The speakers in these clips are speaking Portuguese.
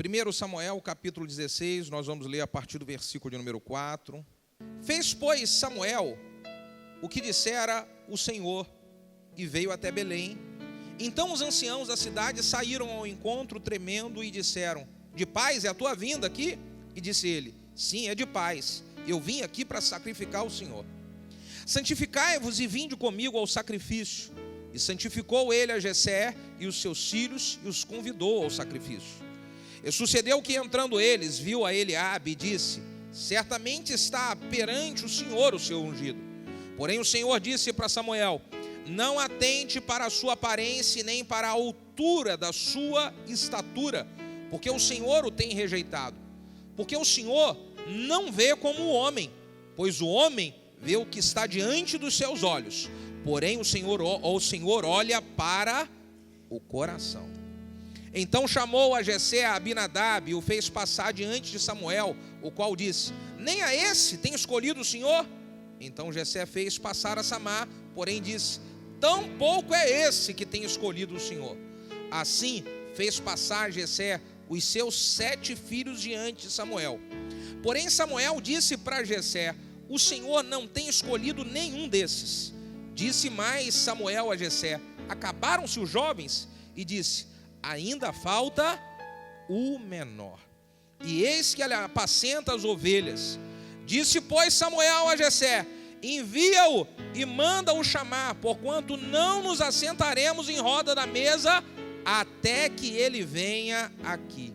1 Samuel, capítulo 16, nós vamos ler a partir do versículo de número 4. Fez, pois, Samuel o que dissera o Senhor, e veio até Belém. Então os anciãos da cidade saíram ao encontro tremendo e disseram: de paz é a tua vinda aqui? E disse ele: sim, é de paz. Eu vim aqui para sacrificar o Senhor. Santificai-vos e vinde comigo ao sacrifício. E santificou ele a Jessé e os seus filhos e os convidou ao sacrifício. E sucedeu que, entrando eles, viu a Eliabe e disse: certamente está perante o Senhor o seu ungido. Porém o Senhor disse para Samuel: não atente para a sua aparência nem para a altura da sua estatura, porque o Senhor o tem rejeitado. Porque o Senhor não vê como o homem, pois o homem vê o que está diante dos seus olhos, porém o Senhor olha para o coração. Então chamou a Jessé a Abinadab e o fez passar diante de Samuel, o qual disse: nem a esse tem escolhido o Senhor? Então Jessé fez passar a Samá, porém disse: tampouco é esse que tem escolhido o Senhor. Assim fez passar Jessé os seus 7 filhos diante de Samuel. Porém Samuel disse para Jessé: o Senhor não tem escolhido nenhum desses. Disse mais Samuel a Jessé: acabaram-se os jovens? E disse: ainda falta o menor, e eis que ele apacenta as ovelhas. Disse, pois, Samuel a Jessé: envia-o e manda-o chamar, porquanto não nos assentaremos em roda da mesa até que ele venha aqui.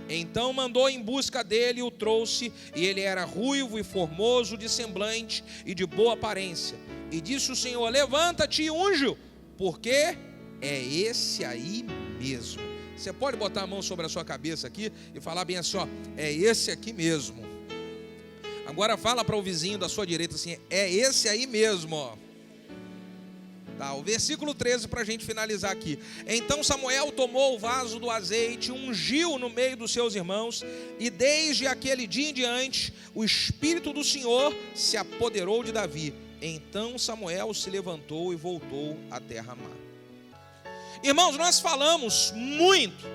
Então mandou em busca dele e o trouxe, e ele era ruivo e formoso de semblante e de boa aparência. E disse o Senhor: levanta-te e unge-o, porque é esse aí mesmo. Você pode botar a mão sobre a sua cabeça aqui e falar bem assim, ó: é esse aqui mesmo. Agora fala para o vizinho da sua direita assim: é esse aí mesmo, ó. Tá, o versículo 13 para a gente finalizar aqui. Então Samuel tomou o vaso do azeite, ungiu no meio dos seus irmãos, e desde aquele dia em diante o Espírito do Senhor se apoderou de Davi. Então Samuel se levantou e voltou até Ramá. Irmãos, nós falamos muito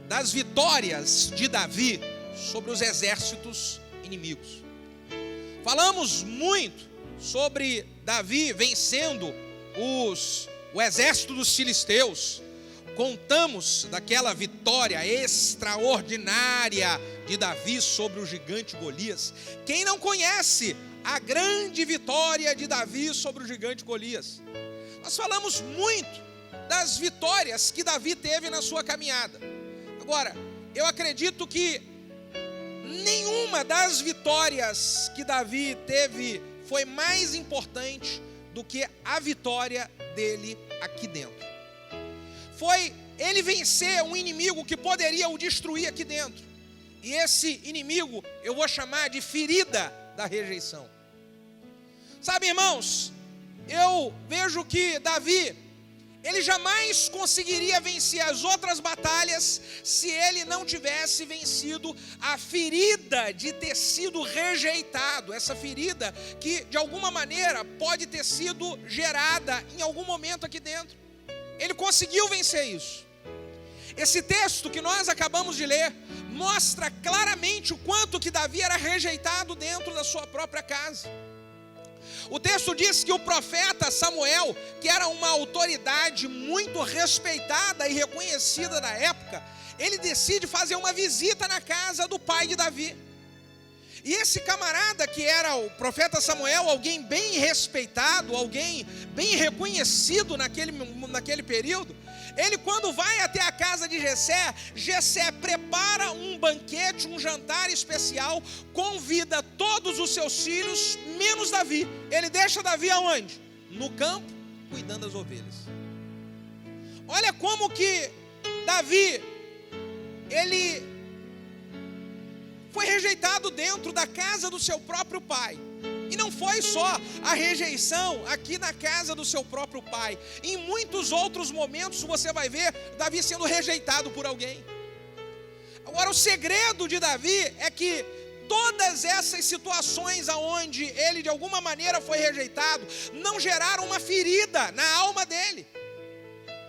das vitórias de Davi sobre os exércitos inimigos. Falamos muito sobre Davi vencendo o exército dos filisteus. Contamos daquela vitória extraordinária de Davi sobre o gigante Golias. Quem não conhece a grande vitória de Davi sobre o gigante Golias? Nós falamos muito das vitórias que Davi teve na sua caminhada. Agora, eu acredito que nenhuma das vitórias que Davi teve foi mais importante do que a vitória dele aqui dentro. Foi ele vencer um inimigo que poderia o destruir aqui dentro. E esse inimigo eu vou chamar de ferida da rejeição. Sabe, irmãos, eu vejo que Davi, ele jamais conseguiria vencer as outras batalhas se ele não tivesse vencido a ferida de ter sido rejeitado. Essa ferida que de alguma maneira pode ter sido gerada em algum momento aqui dentro. Ele conseguiu vencer isso. Esse texto que nós acabamos de ler mostra claramente o quanto que Davi era rejeitado dentro da sua própria casa. O texto diz que o profeta Samuel, que era uma autoridade muito respeitada e reconhecida da época, ele decide fazer uma visita na casa do pai de Davi. E esse camarada que era o profeta Samuel, alguém bem respeitado, alguém bem reconhecido naquele período, ele, quando vai até a casa de Jessé prepara um banquete, um jantar especial, convida todos os seus filhos, menos Davi. Ele deixa Davi aonde? No campo, cuidando das ovelhas. Olha como que Davi, ele foi rejeitado dentro da casa do seu próprio pai. E não foi só a rejeição aqui na casa do seu próprio pai. Em muitos outros momentos você vai ver Davi sendo rejeitado por alguém. Agora, o segredo de Davi é que todas essas situações aonde ele de alguma maneira foi rejeitado não geraram uma ferida na alma dele.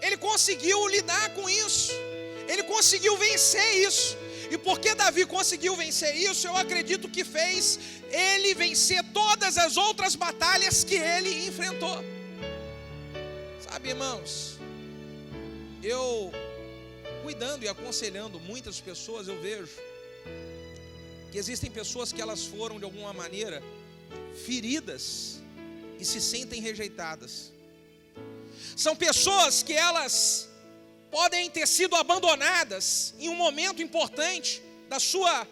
Ele conseguiu lidar com isso. Ele conseguiu vencer isso. E porque Davi conseguiu vencer isso, eu acredito que fez ele vencer todas as outras batalhas que ele enfrentou. Sabe, irmãos, eu cuidando e aconselhando muitas pessoas, eu vejo que existem pessoas que elas foram de alguma maneira feridas e se sentem rejeitadas. São pessoas que elas podem ter sido abandonadas em um momento importante da sua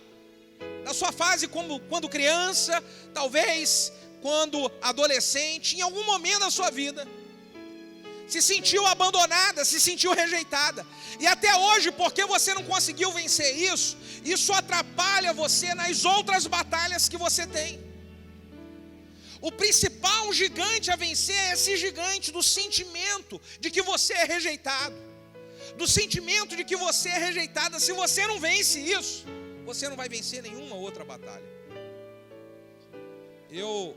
fase, como quando criança, talvez quando adolescente, em algum momento da sua vida. Se sentiu abandonada, se sentiu rejeitada. E até hoje, porque você não conseguiu vencer isso, isso atrapalha você nas outras batalhas que você tem. O principal gigante a vencer é esse gigante do sentimento de que você é rejeitado. Do sentimento de que você é rejeitada. Se você não vence isso, você não vai vencer nenhuma outra batalha. Eu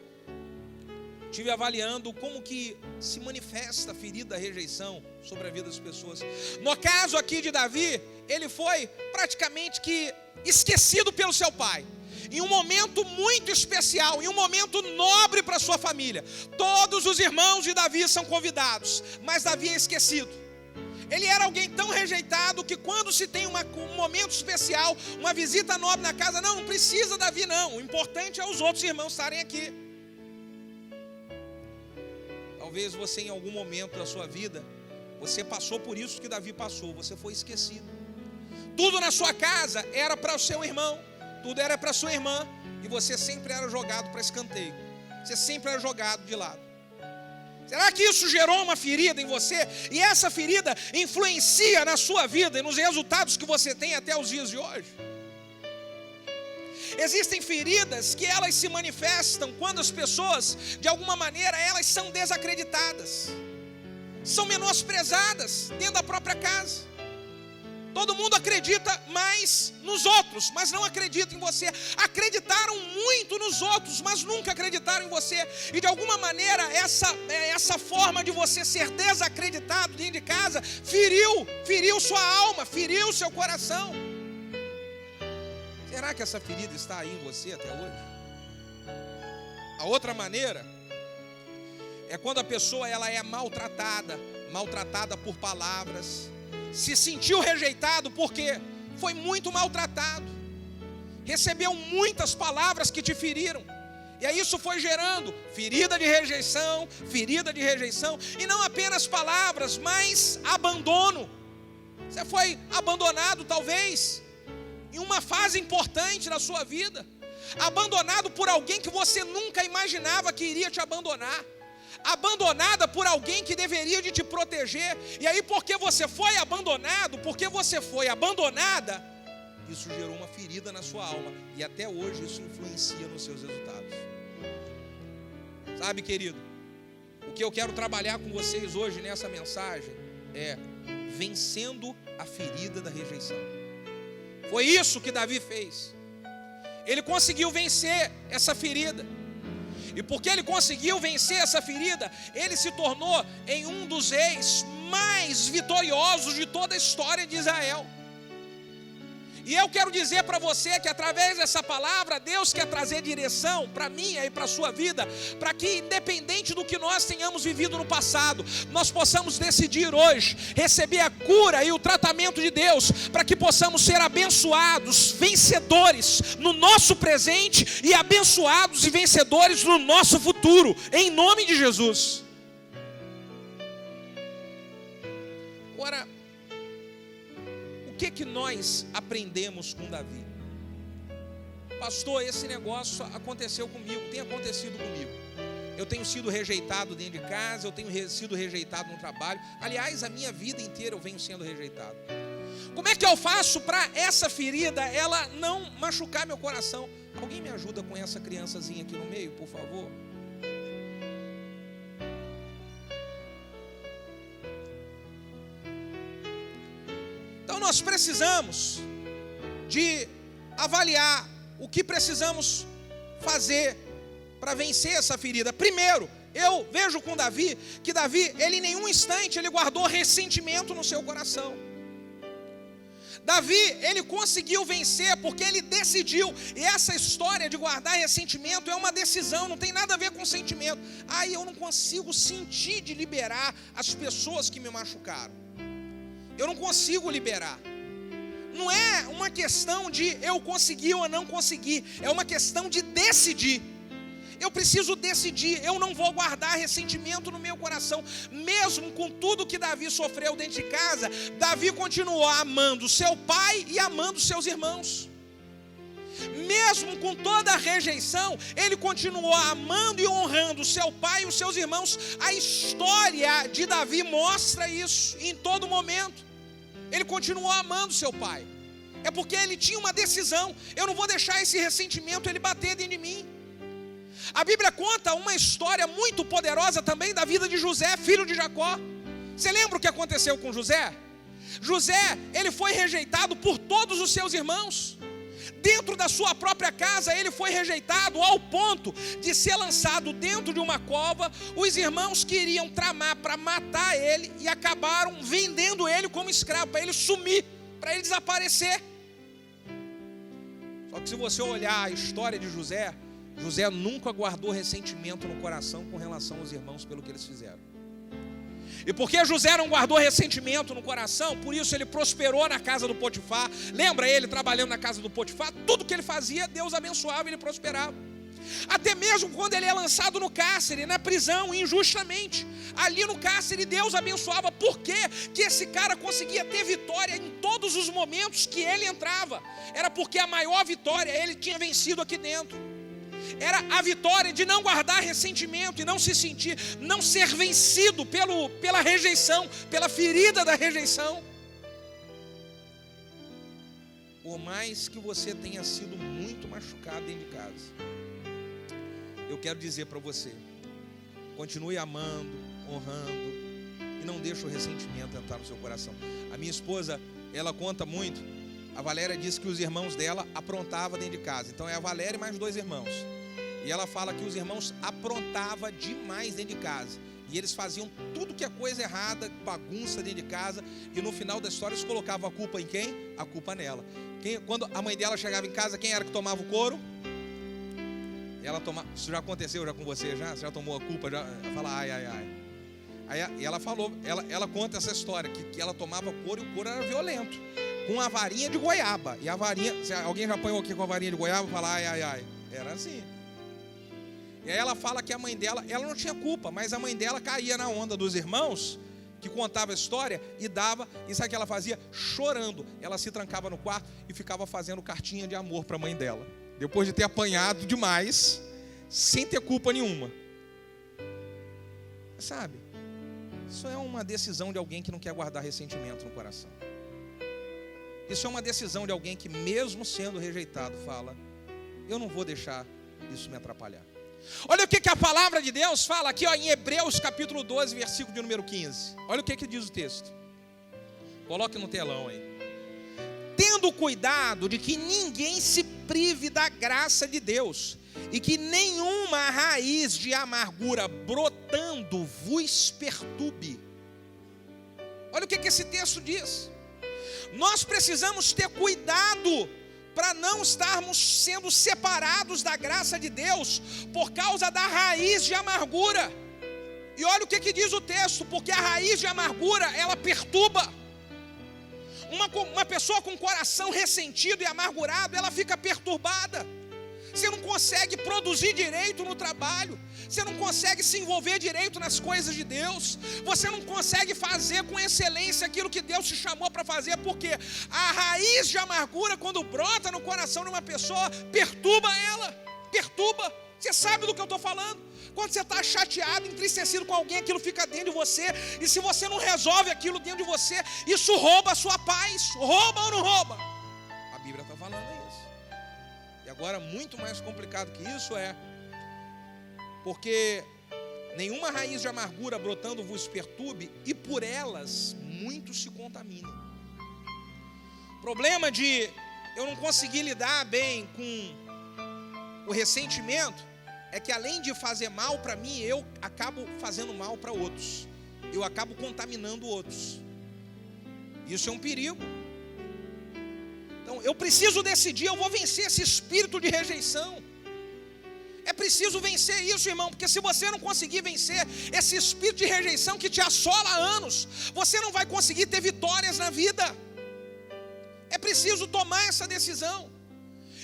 estive avaliando como que se manifesta a ferida da rejeição sobre a vida das pessoas. No caso aqui de Davi, ele foi praticamente que esquecido pelo seu pai. Em um momento muito especial, em um momento nobre para sua família. Todos os irmãos de Davi são convidados, mas Davi é esquecido. Ele era alguém tão rejeitado que quando se tem um momento especial, uma visita nobre na casa, não precisa Davi não, o importante é os outros irmãos estarem aqui. Talvez você em algum momento da sua vida, você passou por isso que Davi passou, você foi esquecido. Tudo na sua casa era para o seu irmão, tudo era para a sua irmã, e você sempre era jogado para escanteio, você sempre era jogado de lado. Será que isso gerou uma ferida em você? E essa ferida influencia na sua vida e nos resultados que você tem até os dias de hoje? Existem feridas que elas se manifestam quando as pessoas, de alguma maneira, elas são desacreditadas, são menosprezadas dentro da própria casa. Todo mundo acredita mais nos outros, mas não acredita em você. Acreditaram muito nos outros, mas nunca acreditaram em você. E de alguma maneira, essa forma de você ser desacreditado dentro de casa feriu sua alma, feriu seu coração. Será que essa ferida está aí em você até hoje? A outra maneira é quando a pessoa ela é maltratada por palavras. Se sentiu rejeitado porque foi muito maltratado, recebeu muitas palavras que te feriram, e aí isso foi gerando ferida de rejeição, e não apenas palavras, mas abandono. Você foi abandonado talvez em uma fase importante da sua vida, abandonado por alguém que você nunca imaginava que iria te abandonar, abandonada por alguém que deveria de te proteger. E aí porque você foi abandonado, porque você foi abandonada, isso gerou uma ferida na sua alma, e até hoje isso influencia nos seus resultados. Sabe, querido, o que eu quero trabalhar com vocês hoje nessa mensagem é vencendo a ferida da rejeição. Foi isso que Davi fez. Ele conseguiu vencer essa ferida. E porque ele conseguiu vencer essa ferida, ele se tornou em um dos reis mais vitoriosos de toda a história de Israel. E eu quero dizer para você que através dessa palavra, Deus quer trazer direção para mim e para a sua vida, para que independente do que nós tenhamos vivido no passado, nós possamos decidir hoje, receber a cura e o tratamento de Deus, para que possamos ser abençoados, vencedores no nosso presente e abençoados e vencedores no nosso futuro, em nome de Jesus. Agora, o que nós aprendemos com Davi? Pastor, esse negócio aconteceu comigo, tem acontecido comigo. Eu tenho sido rejeitado dentro de casa, eu tenho sido rejeitado no trabalho. Aliás, a minha vida inteira eu venho sendo rejeitado. Como é que eu faço para essa ferida, ela não machucar meu coração? Alguém me ajuda com essa criançazinha aqui no meio, por favor? Então nós precisamos de avaliar o que precisamos fazer para vencer essa ferida. Primeiro, eu vejo com Davi, que Davi, ele em nenhum instante ele guardou ressentimento no seu coração. Davi, ele conseguiu vencer porque ele decidiu. E essa história de guardar ressentimento é uma decisão, não tem nada a ver com sentimento. Eu não consigo sentir de liberar as pessoas que me machucaram. Eu não consigo liberar. Não é uma questão de eu conseguir ou não conseguir, é uma questão de decidir. Eu preciso decidir, eu não vou guardar ressentimento no meu coração. Mesmo com tudo que Davi sofreu dentro de casa, Davi continuou amando seu pai e amando seus irmãos. Mesmo com toda a rejeição, ele continuou amando e honrando seu pai e os seus irmãos. A história de Davi mostra isso em todo momento. Ele continuou amando seu pai. É porque ele tinha uma decisão: eu não vou deixar esse ressentimento ele bater dentro de mim. A Bíblia conta uma história muito poderosa também da vida de José, filho de Jacó. Você lembra o que aconteceu com José? José, ele foi rejeitado por todos os seus irmãos. Dentro da sua própria casa, ele foi rejeitado ao ponto de ser lançado dentro de uma cova. Os irmãos queriam tramar para matar ele e acabaram vendendo ele como escravo, para ele sumir, para ele desaparecer. Só que se você olhar a história de José, José nunca guardou ressentimento no coração com relação aos irmãos pelo que eles fizeram. E porque José não guardou ressentimento no coração, por isso ele prosperou na casa do Potifar. Lembra ele trabalhando na casa do Potifar? Tudo que ele fazia, Deus abençoava e ele prosperava. Até mesmo quando ele é lançado no cárcere, na prisão, injustamente, ali no cárcere Deus abençoava. Por quê? Que esse cara conseguia ter vitória em todos os momentos que ele entrava. Era porque a maior vitória ele tinha vencido aqui dentro. Era a vitória de não guardar ressentimento e não se sentir, não ser vencido pela rejeição, pela ferida da rejeição. Por mais que você tenha sido muito machucado dentro de casa, eu quero dizer para você: continue amando, honrando e não deixe o ressentimento entrar no seu coração. A minha esposa, ela conta muito. A Valéria disse que os irmãos dela aprontavam dentro de casa. Então é a Valéria e mais 2 irmãos. E ela fala que os irmãos aprontavam demais dentro de casa. E eles faziam tudo que é coisa errada, bagunça dentro de casa. E no final da história eles colocavam a culpa em quem? A culpa nela. Quando a mãe dela chegava em casa, quem era que tomava o couro? Ela tomava. Isso já aconteceu já com você? Você já tomou a culpa? Ela fala ai. Aí ela falou, ela conta essa história, que ela tomava couro e o couro era violento. Com a varinha de goiaba. E a varinha, se alguém já apanhou aqui com a varinha de goiaba, fala ai. Era assim. E aí ela fala que a mãe dela, ela não tinha culpa, mas a mãe dela caía na onda dos irmãos, que contava a história e dava, e sabe o que ela fazia? Chorando. Ela se trancava no quarto e ficava fazendo cartinha de amor para a mãe dela. Depois de ter apanhado demais, sem ter culpa nenhuma. Sabe? Isso é uma decisão de alguém que não quer guardar ressentimento no coração. Isso é uma decisão de alguém que, mesmo sendo rejeitado, fala: eu não vou deixar isso me atrapalhar. Olha o que a palavra de Deus fala aqui, em Hebreus capítulo 12, versículo de número 15. Olha o que diz o texto. Coloque no telão aí. Tendo cuidado de que ninguém se prive da graça de Deus, e que nenhuma raiz de amargura brotando vos perturbe. Olha o que esse texto diz. Nós precisamos ter cuidado para não estarmos sendo separados da graça de Deus por causa da raiz de amargura. E olha o que diz o texto: porque a raiz de amargura, ela perturba. Uma pessoa com coração ressentido e amargurado, ela fica perturbada. Você não consegue produzir direito no trabalho. Você não consegue se envolver direito nas coisas de Deus. Você não consegue fazer com excelência aquilo que Deus te chamou para fazer. Porque a raiz de amargura, quando brota no coração de uma pessoa, perturba ela. Perturba. Você sabe do que eu estou falando? Quando você está chateado, entristecido com alguém, aquilo fica dentro de você. E se você não resolve aquilo dentro de você, isso rouba a sua paz. Rouba ou não rouba? A Bíblia está falando isso. E agora, muito mais complicado que isso é: porque nenhuma raiz de amargura brotando vos perturbe, e por elas muitos se contaminam. Problema de eu não conseguir lidar bem com o ressentimento é que, além de fazer mal para mim, eu acabo fazendo mal para outros. Eu acabo contaminando outros. Isso é um perigo. Então eu preciso decidir, eu vou vencer esse espírito de rejeição. É preciso vencer isso, irmão, porque se você não conseguir vencer esse espírito de rejeição que te assola há anos, você não vai conseguir ter vitórias na vida. É preciso tomar essa decisão.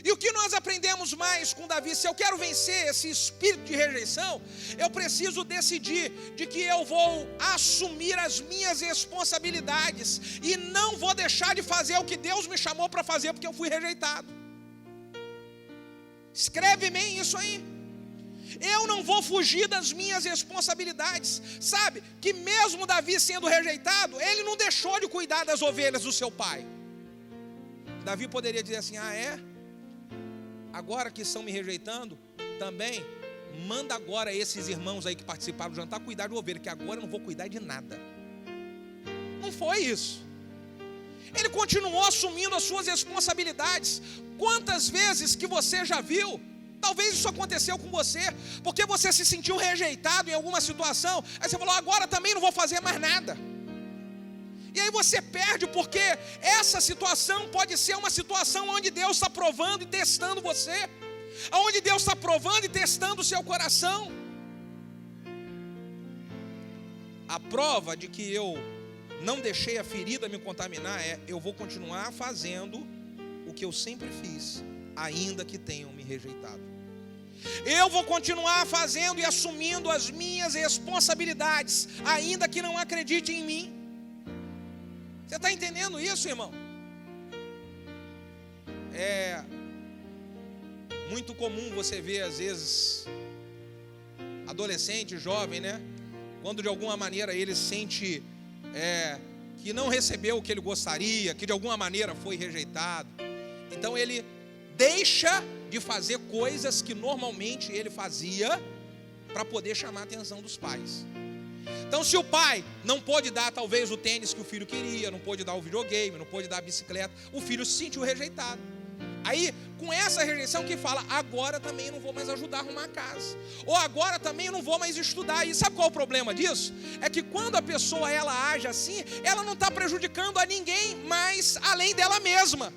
E o que nós aprendemos mais com Davi? Se eu quero vencer esse espírito de rejeição, eu preciso decidir de que eu vou assumir as minhas responsabilidades e não vou deixar de fazer o que Deus me chamou para fazer porque eu fui rejeitado. Escreve bem isso aí. Eu não vou fugir das minhas responsabilidades. Sabe que mesmo Davi sendo rejeitado, ele não deixou de cuidar das ovelhas do seu pai. Davi poderia dizer assim: ah, é? Agora que estão me rejeitando, também manda agora esses irmãos aí que participaram do jantar cuidar de ovelha, que agora eu não vou cuidar de nada. Não foi isso. Ele continuou assumindo as suas responsabilidades. Quantas vezes que você já viu? Talvez isso aconteceu com você, porque você se sentiu rejeitado em alguma situação, aí você falou: agora também não vou fazer mais nada. E aí você perde, porque essa situação pode ser uma situação onde Deus está provando e testando você, onde Deus está provando e testando o seu coração. A prova de que eu não deixei a ferida me contaminar é: eu vou continuar fazendo o que eu sempre fiz, ainda que tenham me rejeitado. Eu vou continuar fazendo e assumindo as minhas responsabilidades, ainda que não acredite em mim. Você está entendendo isso, irmão? É muito comum você ver, às vezes, adolescente, jovem, né? Quando de alguma maneira ele sente que não recebeu o que ele gostaria, que de alguma maneira foi rejeitado. Então ele deixa de fazer coisas que normalmente ele fazia para poder chamar a atenção dos pais. Então, se o pai não pôde dar talvez o tênis que o filho queria, não pôde dar o videogame, não pôde dar a bicicleta, o filho se sentiu rejeitado. Aí, com essa rejeição que fala: agora também não vou mais ajudar a arrumar a casa, ou agora também não vou mais estudar. E sabe qual é o problema disso? É que quando a pessoa ela age assim, ela não está prejudicando a ninguém mais além dela mesma.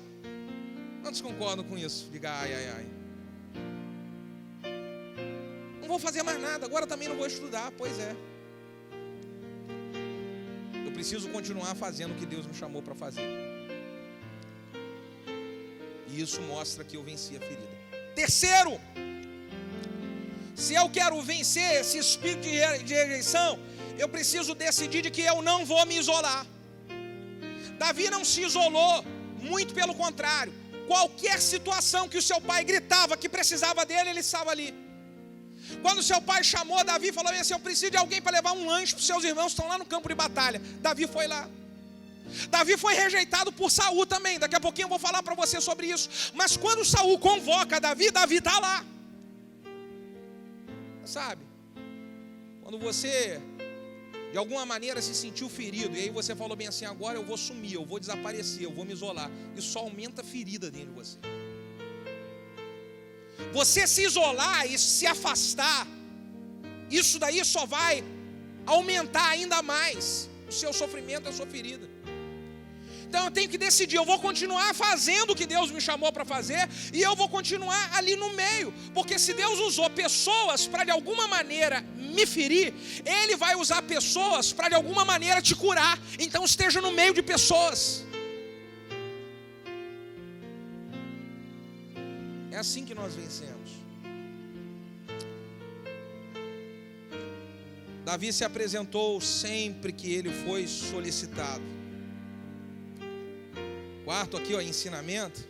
Quantos concordam com isso? Diga ai, ai, ai. Não vou fazer mais nada, agora também não vou estudar. Pois é. Eu preciso continuar fazendo o que Deus me chamou para fazer. E isso mostra que eu venci a ferida. Terceiro, se eu quero vencer esse espírito de rejeição, eu preciso decidir de que eu não vou me isolar. Davi não se isolou, muito pelo contrário. Qualquer situação que o seu pai gritava que precisava dele, ele estava ali. Quando seu pai chamou Davi, falou assim: eu preciso de alguém para levar um lanche para os seus irmãos que estão lá no campo de batalha. Davi foi lá. Davi foi rejeitado por Saul também. Daqui a pouquinho eu vou falar para você sobre isso. Mas quando Saul convoca Davi, Davi está lá. Sabe? Quando você de alguma maneira se sentiu ferido, e aí você falou bem assim: agora eu vou sumir, eu vou desaparecer, eu vou me isolar. Isso só aumenta a ferida dentro de você. Você se isolar e se afastar, isso daí só vai aumentar ainda mais o seu sofrimento, a sua ferida. Então eu tenho que decidir: eu vou continuar fazendo o que Deus me chamou para fazer, e eu vou continuar ali no meio, porque se Deus usou pessoas para de alguma maneira me ferir, Ele vai usar pessoas para de alguma maneira te curar. Então esteja no meio de pessoas. É assim que nós vencemos. Davi se apresentou sempre que ele foi solicitado. Quarto aqui, ensinamento.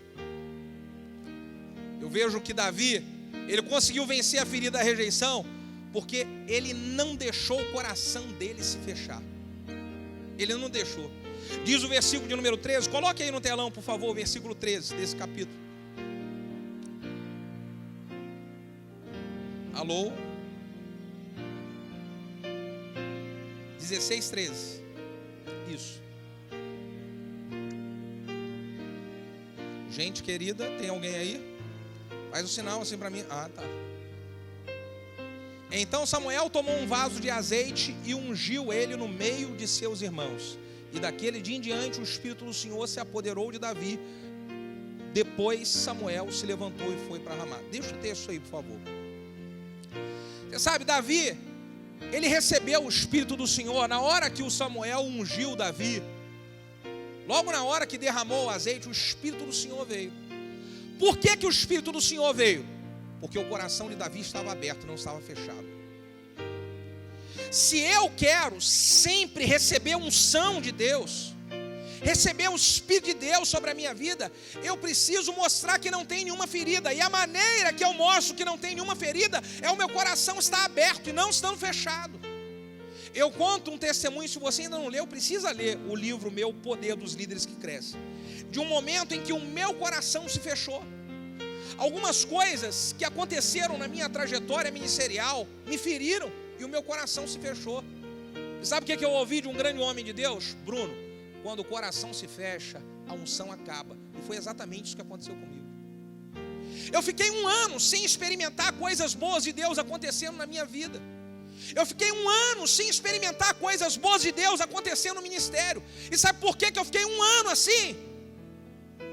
Eu vejo que Davi, ele conseguiu vencer a ferida da rejeição, porque ele não deixou o coração dele se fechar. Ele não deixou. Diz o versículo de número 13, coloque aí no telão, por favor, o versículo 13 desse capítulo. Alô? 16, 13. Isso. Gente querida, tem alguém aí? Faz o sinal assim para mim. Ah, tá. Então Samuel tomou um vaso de azeite e ungiu ele no meio de seus irmãos. E daquele dia em diante o Espírito do Senhor se apoderou de Davi, Depois Samuel se levantou e foi para Ramá. Deixa o texto aí, por favor. Você sabe, Davi, ele recebeu o Espírito do Senhor na hora que o Samuel ungiu Davi. Logo na hora que derramou o azeite, o Espírito do Senhor veio. Por que que o Espírito do Senhor veio? Porque o coração de Davi estava aberto, não estava fechado. Se eu quero sempre receber unção de Deus, receber o Espírito de Deus sobre a minha vida, eu preciso mostrar que não tem nenhuma ferida. E a maneira que eu mostro que não tem nenhuma ferida é o meu coração estar aberto e não estando fechado. Eu conto um testemunho, se você ainda não leu, precisa ler o livro meu, O Poder dos Líderes que Crescem. De um momento em que o meu coração se fechou. Algumas coisas que aconteceram na minha trajetória ministerial me feriram e o meu coração se fechou. E sabe o que eu ouvi de um grande homem de Deus? Bruno, quando o coração se fecha, a unção acaba. E foi exatamente isso que aconteceu comigo. Eu fiquei 1 ano sem experimentar coisas boas de Deus acontecendo na minha vida. Eu fiquei 1 ano sem experimentar coisas boas de Deus acontecendo no ministério. E sabe por que eu fiquei 1 ano assim?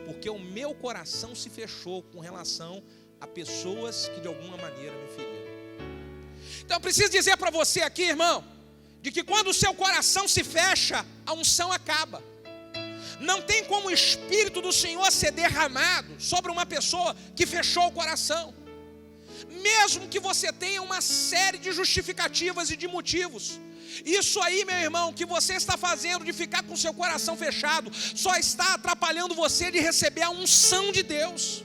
Porque o meu coração se fechou com relação a pessoas que de alguma maneira me feriram. Então eu preciso dizer para você aqui, irmão, de que quando o seu coração se fecha, a unção acaba. Não tem como o Espírito do Senhor ser derramado sobre uma pessoa que fechou o coração. Mesmo que você tenha uma série de justificativas e de motivos, isso aí, meu irmão, que você está fazendo de ficar com seu coração fechado, só está atrapalhando você de receber a unção de Deus.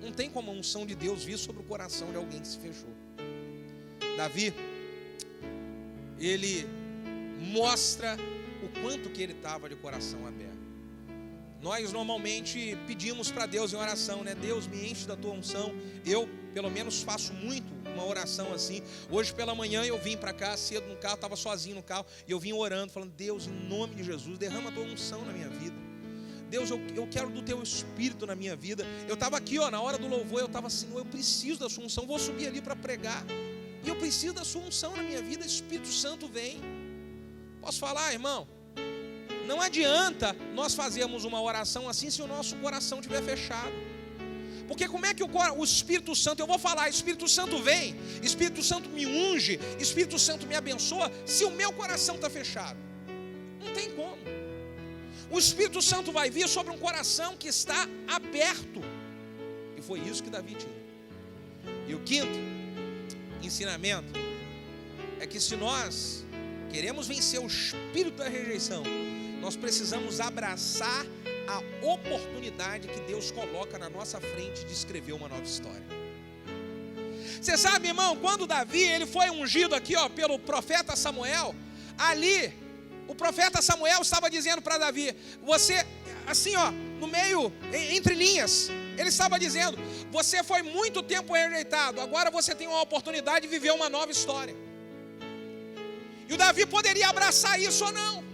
Não tem como a unção de Deus vir sobre o coração de alguém que se fechou. Davi, ele mostra o quanto que ele estava de coração aberto. Nós normalmente pedimos para Deus em oração, né? Deus, me enche da tua unção. Eu, pelo menos, faço muito uma oração assim. Hoje pela manhã eu vim para cá cedo no carro, estava sozinho no carro, e eu vim orando, falando: Deus, em nome de Jesus, derrama a tua unção na minha vida. Deus, eu quero do teu Espírito na minha vida. Eu estava aqui, na hora do louvor, eu estava assim: eu preciso da sua unção, vou subir ali para pregar, e eu preciso da sua unção na minha vida. Espírito Santo vem. Posso falar, irmão? Não adianta nós fazermos uma oração assim se o nosso coração estiver fechado. Porque como é que o Espírito Santo, eu vou falar, Espírito Santo vem, Espírito Santo me unge, Espírito Santo me abençoa, se o meu coração está fechado? Não tem como. O Espírito Santo vai vir sobre um coração que está aberto. E foi isso que Davi tinha. E o quinto ensinamento é que se nós queremos vencer o espírito da rejeição, nós precisamos abraçar a oportunidade que Deus coloca na nossa frente de escrever uma nova história. Você sabe, irmão, quando Davi ele foi ungido aqui, pelo profeta Samuel, ali o profeta Samuel estava dizendo para Davi, você, assim, no meio, entre linhas, ele estava dizendo: você foi muito tempo rejeitado, agora você tem uma oportunidade de viver uma nova história. E o Davi poderia abraçar isso ou não.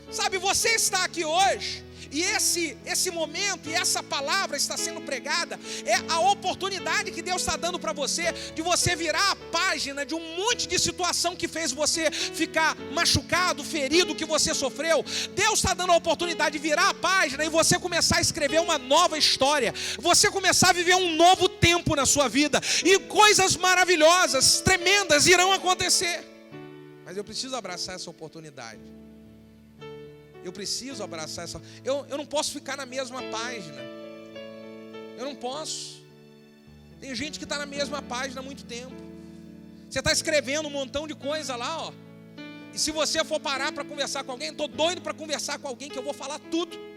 Sabe, você está aqui hoje, e esse momento e essa palavra está sendo pregada, é a oportunidade que Deus está dando para você, de você virar a página de um monte de situação que fez você ficar machucado, ferido, que você sofreu. Deus está dando a oportunidade de virar a página e você começar a escrever uma nova história, você começar a viver um novo tempo na sua vida, e coisas maravilhosas, tremendas irão acontecer. Mas eu preciso abraçar essa oportunidade. Eu preciso abraçar essa. Eu não posso ficar na mesma página. Eu não posso. Tem gente que está na mesma página há muito tempo. Você está escrevendo um montão de coisa lá, E se você for parar para conversar com alguém, estou doido para conversar com alguém, que eu vou falar tudo.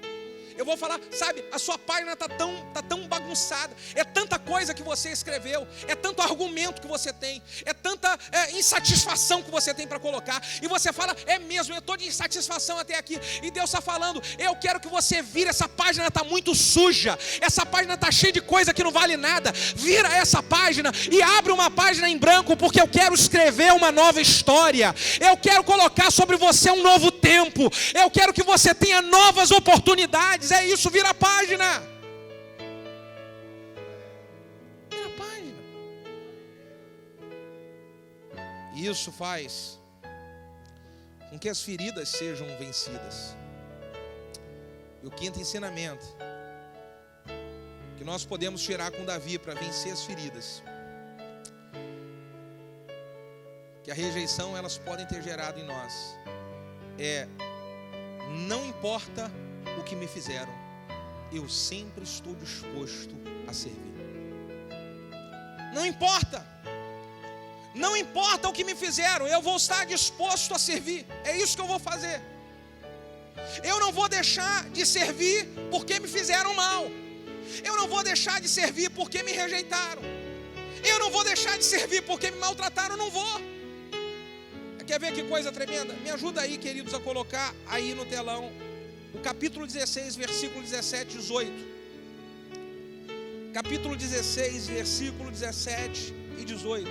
Eu vou falar, sabe, a sua página está tão bagunçada. É tanta coisa que você escreveu, é tanto argumento que você tem, é tanta insatisfação que você tem para colocar. E você fala: é mesmo, eu estou de insatisfação até aqui. E Deus está falando: eu quero que você vire, essa página está muito suja, essa página está cheia de coisa que não vale nada. Vira essa página e abre uma página em branco, porque eu quero escrever uma nova história. Eu quero colocar sobre você um novo tempo. Eu quero que você tenha novas oportunidades. É isso, vira a página. Vira a página. E isso faz com que as feridas sejam vencidas. E o quinto ensinamento que nós podemos tirar com Davi para vencer as feridas, que a rejeição elas podem ter gerado em nós, não importa o que me fizeram, eu sempre estou disposto a servir. Não importa o que me fizeram, eu vou estar disposto a servir. É isso que eu vou fazer. Eu não vou deixar de servir porque me fizeram mal. Eu não vou deixar de servir porque me rejeitaram. Eu não vou deixar de servir porque me maltrataram. Não vou. Quer ver que coisa tremenda? Me ajuda aí, queridos, a colocar aí no telão o capítulo 16, versículo 17 e 18. Capítulo 16, versículo 17 e 18.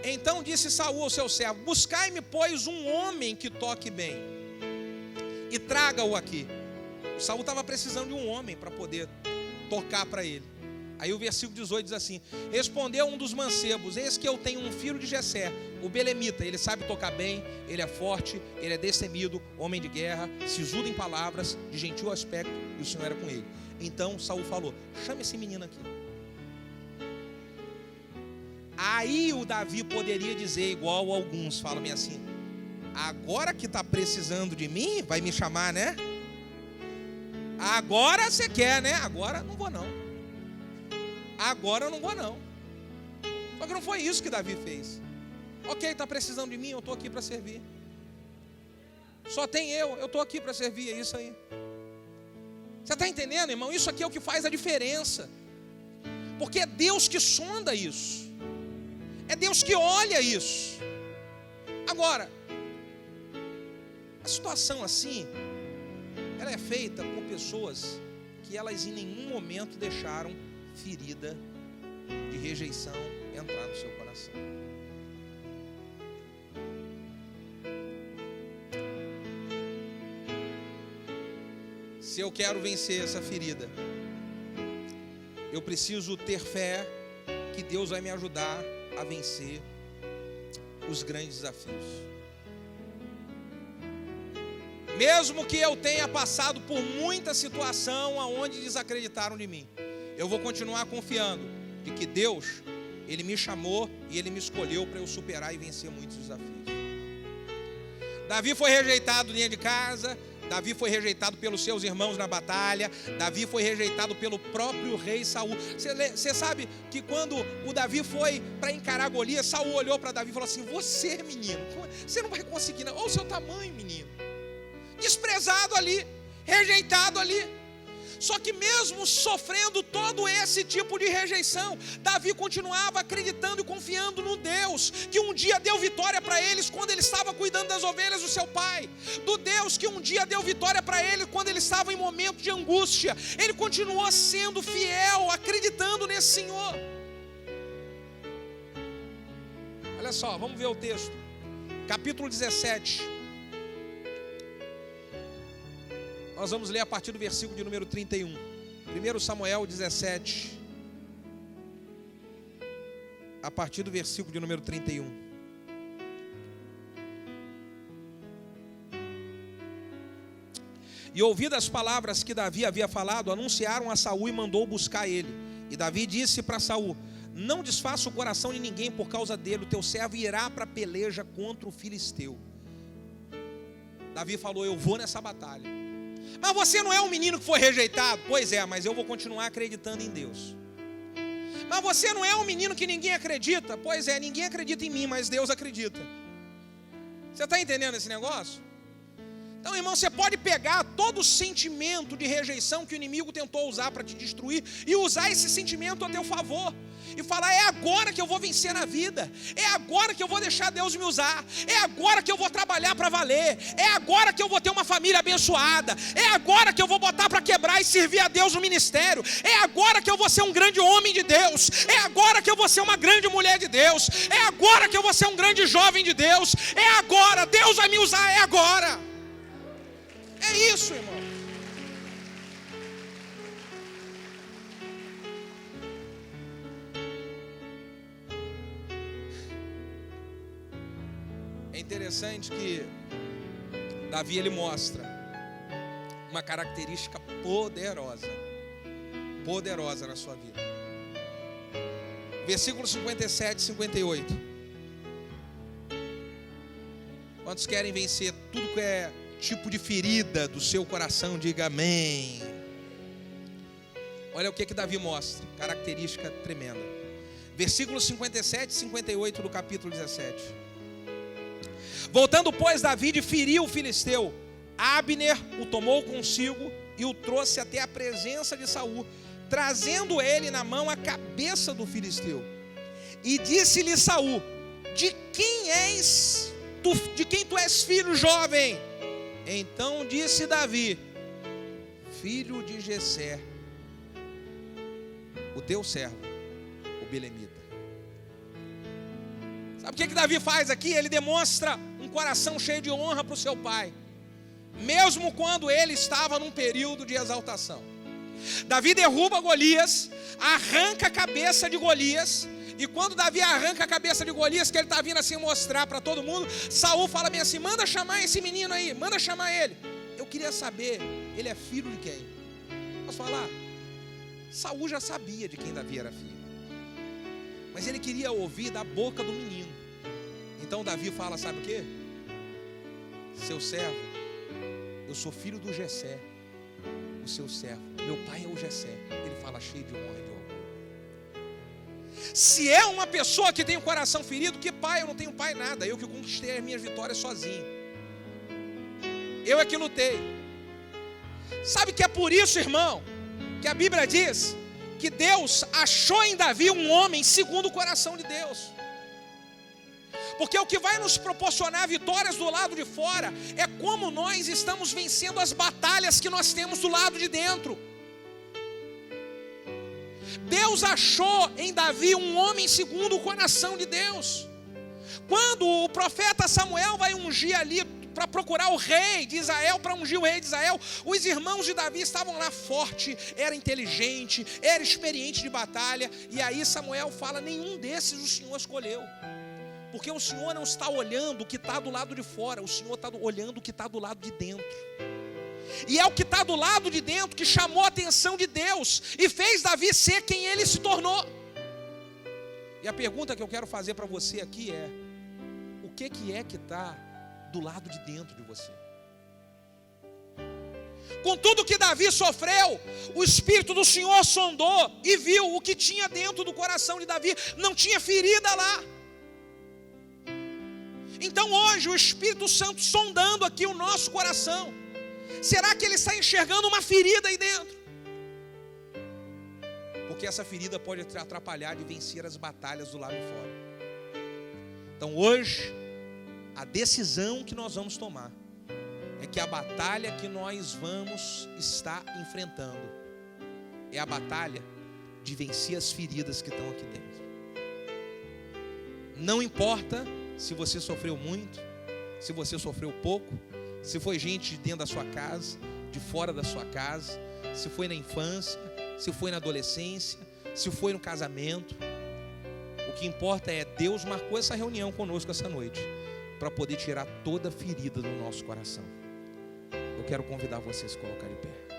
Então disse Saul ao seu servo: buscai-me, pois, um homem que toque bem, e traga-o aqui. O Saul estava precisando de um homem para poder tocar para ele. Aí o versículo 18 diz assim: respondeu um dos mancebos: eis que eu tenho um filho de Jessé, o belemita, ele sabe tocar bem, ele é forte, ele é destemido, homem de guerra, sisudo em palavras, de gentil aspecto, e o Senhor era com ele. Então Saul falou: chama esse menino aqui. Aí o Davi poderia dizer, igual alguns falam assim: agora que está precisando de mim, vai me chamar, né? Agora você quer, né? Agora não vou não. Agora eu não vou não. Só que não foi isso que Davi fez. Ok, está precisando de mim, eu estou aqui para servir. Só tem eu estou aqui para servir, é isso aí. Você está entendendo, irmão? Isso aqui é o que faz a diferença. Porque é Deus que sonda isso. É Deus que olha isso. Agora, a situação assim, ela é feita por pessoas que elas em nenhum momento deixaram ferida de rejeição entrar no seu coração. Se eu quero vencer essa ferida, eu preciso ter fé que Deus vai me ajudar a vencer os grandes desafios. Mesmo que eu tenha passado por muita situação aonde desacreditaram de mim, eu vou continuar confiando de que Deus, Ele me chamou e Ele me escolheu para eu superar e vencer muitos desafios. Davi foi rejeitado dentro de casa, Davi foi rejeitado pelos seus irmãos na batalha, Davi foi rejeitado pelo próprio rei Saul. Você sabe que quando o Davi foi para encarar Golias, Saul olhou para Davi e falou assim: você, menino, você não vai conseguir não. Olha o seu tamanho, menino. Desprezado ali, rejeitado ali. Só que mesmo sofrendo todo esse tipo de rejeição, Davi continuava acreditando e confiando no Deus que um dia deu vitória para eles quando ele estava cuidando das ovelhas do seu pai, do Deus que um dia deu vitória para ele quando ele estava em momento de angústia. Ele continuou sendo fiel, acreditando nesse Senhor. Olha só, vamos ver o texto, capítulo 17. Nós vamos ler a partir do versículo de número 31. 1 Samuel 17, a partir do versículo de número 31. E ouvidas as palavras que Davi havia falado, anunciaram a Saul e mandou buscar ele. E Davi disse para Saul: não desfaça o coração de ninguém por causa dele, o teu servo irá para a peleja contra o filisteu. Davi falou: eu vou nessa batalha. Mas você não é um menino que foi rejeitado? Pois é, mas eu vou continuar acreditando em Deus. Mas você não é um menino que ninguém acredita? Pois é, ninguém acredita em mim, mas Deus acredita. Você está entendendo esse negócio? Então, irmão, você pode pegar todo o sentimento de rejeição que o inimigo tentou usar para te destruir e usar esse sentimento a teu favor. E falar: é agora que eu vou vencer na vida, é agora que eu vou deixar Deus me usar, é agora que eu vou trabalhar para valer, é agora que eu vou ter uma família abençoada, é agora que eu vou botar para quebrar e servir a Deus no ministério, é agora que eu vou ser um grande homem de Deus, é agora que eu vou ser uma grande mulher de Deus, é agora que eu vou ser um grande jovem de Deus, é agora, Deus vai me usar, é agora. É isso, irmão. É interessante que Davi ele mostra uma característica poderosa. poderosa na sua vida. Versículo 57 e 58. Quantos querem vencer tudo que é tipo de ferida do seu coração? Diga amém. Olha o que Davi mostra, característica tremenda. Versículos 57 e 58 do capítulo 17. Voltando, pois, Davi feriu o filisteu. Abner o tomou consigo e o trouxe até a presença de Saul, trazendo ele na mão a cabeça do filisteu. E disse-lhe Saul: de quem tu és filho, jovem? Então disse Davi: filho de Jessé, o teu servo, o belemita. Sabe o que Davi faz aqui? Ele demonstra um coração cheio de honra para o seu pai, mesmo quando ele estava num período de exaltação. Davi derruba Golias, arranca a cabeça de Golias, e quando Davi arranca a cabeça de Golias, que ele está vindo assim mostrar para todo mundo, Saul fala bem assim: manda chamar esse menino aí, manda chamar ele. Eu queria saber, ele é filho de quem? Posso falar? Saul já sabia de quem Davi era filho, mas ele queria ouvir da boca do menino. Então Davi fala, sabe o quê? Seu servo, eu sou filho do Jessé, o seu servo, meu pai é o Jessé. Ele fala cheio de honra e de orgulho. Se é uma pessoa que tem o coração ferido, que pai? Eu não tenho pai nada, eu que conquistei as minhas vitórias sozinho, eu é que lutei. Sabe que é por isso, irmão, que a Bíblia diz que Deus achou em Davi um homem segundo o coração de Deus. Porque o que vai nos proporcionar vitórias do lado de fora é como nós estamos vencendo as batalhas que nós temos do lado de dentro. Deus achou em Davi um homem segundo o coração de Deus. Quando o profeta Samuel vai ungir ali para procurar o rei de Israel, para ungir o rei de Israel, os irmãos de Davi estavam lá forte, era inteligente, era experiente de batalha. E aí Samuel fala: nenhum desses o Senhor escolheu. Porque o Senhor não está olhando o que está do lado de fora, o Senhor está olhando o que está do lado de dentro. E é o que está do lado de dentro que chamou a atenção de Deus e fez Davi ser quem ele se tornou. E a pergunta que eu quero fazer para você aqui é: o que é que está do lado de dentro de você? Com tudo que Davi sofreu, o Espírito do Senhor sondou e viu o que tinha dentro do coração de Davi. Não tinha ferida lá. Então hoje o Espírito Santo sondando aqui o nosso coração, será que ele está enxergando uma ferida aí dentro? Porque essa ferida pode atrapalhar de vencer as batalhas do lado de fora. Então hoje, a decisão que nós vamos tomar é que a batalha que nós vamos estar enfrentando é a batalha de vencer as feridas que estão aqui dentro. Não importa se você sofreu muito, se você sofreu pouco, se foi gente de dentro da sua casa, de fora da sua casa, se foi na infância, se foi na adolescência, se foi no casamento. O que importa é Deus marcou essa reunião conosco essa noite para poder tirar toda a ferida do nosso coração. Eu quero convidar vocês a se colocar de pé.